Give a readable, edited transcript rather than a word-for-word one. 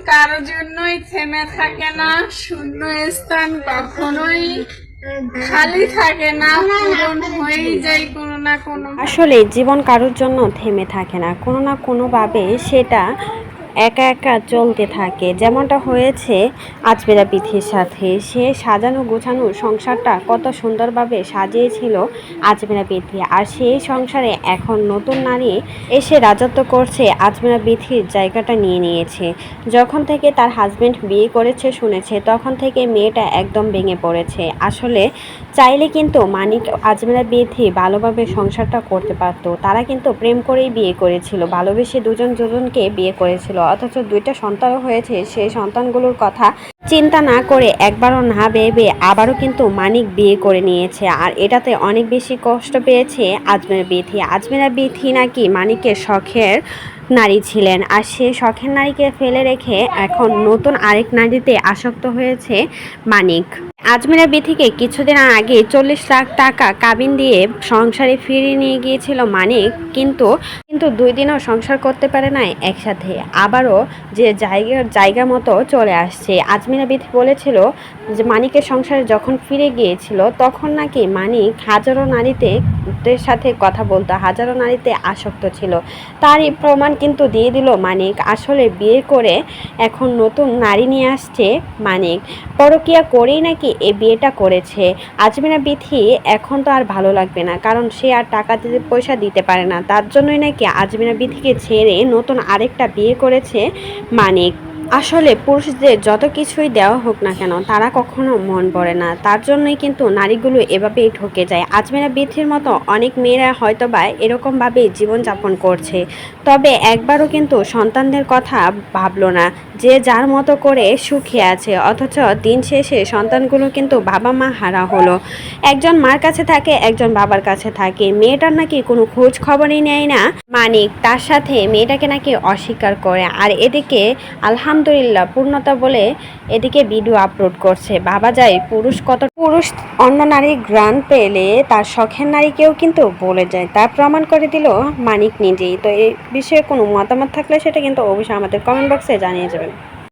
কারো জন্যই থেমে থাকে না, শূন্য স্থান কখনোই খালি থাকে না, পূরণ হয়েই যায় কোনো না কোনো। আসলে জীবন কারোর জন্য থেমে থাকে না, কোনো না কোনোভাবে সেটা একা একা চলতে থাকে। যেমনটা হয়েছে আজমেরা বিথির সাথে। সে সাজানো গোছানো সংসারটা কত সুন্দরভাবে সাজিয়েছিল আজমেরা বিথি, আর সেই সংসারে এখন নতুন নারী এসে রাজত্ব করছে, আজমেরা বিথির জায়গাটা নিয়ে নিয়েছে। যখন থেকে তার হাজবেন্ড বিয়ে করেছে শুনেছে, তখন থেকে মেয়েটা একদম ভেঙে পড়েছে। আসলে চাইলে কিন্তু মানিক আজমেরা বিথি ভালোভাবে সংসারটা করতে পারত। তারা কিন্তু প্রেম করেই বিয়ে করেছিল, ভালোবেসে দুজন দুজনকে বিয়ে করেছিল, অথচ দুইটা সন্তানও হয়েছে। সেই সন্তানগুলোর কথা চিন্তা না করে, একবারও না ভেবে আবারও কিন্তু মানিক বিয়ে করে নিয়েছে। আর এটাতে অনেক বেশি কষ্ট পেয়েছে আজমেরা বিথি। আজমেরা বিথি নাকি মানিকের শখের নারী ছিলেন, আর সেই শখের নারীকে ফেলে রেখে এখন নতুন আরেক নারীতে আসক্ত হয়েছে মানিক। আজমেরা বিথিকে কিছুদিন আগে 40 লাখ টাকা কাবিন দিয়ে সংসারে ফিরিয়ে নিয়ে গিয়েছিল মানিক, কিন্তু 2 দিনও সংসার করতে পারে নাই একসাথে। আবারও যে জায়গা মতো চলে আসছে। আজমেরা বিথি বলেছিল যে মানিকের সংসারে যখন ফিরে গিয়েছিল, তখন নাকি মানিক হাজারো নারীতে সাথে কথা বলতো, হাজারো নারীতে আসক্ত ছিল। তারই প্রমাণ কিন্তু দিয়ে দিল মানিক। আসলে বিয়ে করে এখন নতুন নারী নিয়ে আসছে মানিক, পরকীয়া করেই নাকি এই বিয়েটা করেছে। আজমেরা বিথি এখন তো আর ভালো লাগবে না, কারণ সে আর টাকা দিতে পয়সা দিতে পারে না। তার জন্যই নাকি আজমেরা বিথিকে ছেড়ে নতুন আরেকটা বিয়ে করেছে মানিক। আসলে পুরুষদের যত কিছুই দেওয়া হোক না কেন, তারা কখনো মন পড়ে না। তার জন্যই কিন্তু নারীগুলো এভাবেই ঠকে যায়। আজমেরা বিথির মতো অনেক মেয়েরা হয়তোবা এরকমভাবেই জীবনযাপন করছে, তবে একবারও কিন্তু সন্তানদের কথা ভাবলো না, যে যার মতো করে সুখে আছে। অথচ দিন শেষে সন্তানগুলো কিন্তু বাবা মা হারা হলো। একজন মার কাছে থাকে, একজন বাবার কাছে থাকে। মেয়েটার নাকি কোনো খোঁজ খবরই নেয় না মানিক, তার সাথে মেয়েটাকে নাকি অস্বীকার করে। আর এদিকে আলহামদুলিল্লাহ পূর্ণতা বলে এদিকে ভিডিও আপলোড করছে। ভাবা যায় পুরুষ অন্য নারী গ্রান পেলে তার শখের নারীকেও কিন্তু বলে যায়, তা প্রমাণ করে দিল মানিক নিজেই। তো এই বিষয়ে কোনো মতামত থাকলে সেটা কিন্তু অবশ্যই আমাদের কমেন্ট বক্সে জানিয়ে যাবে।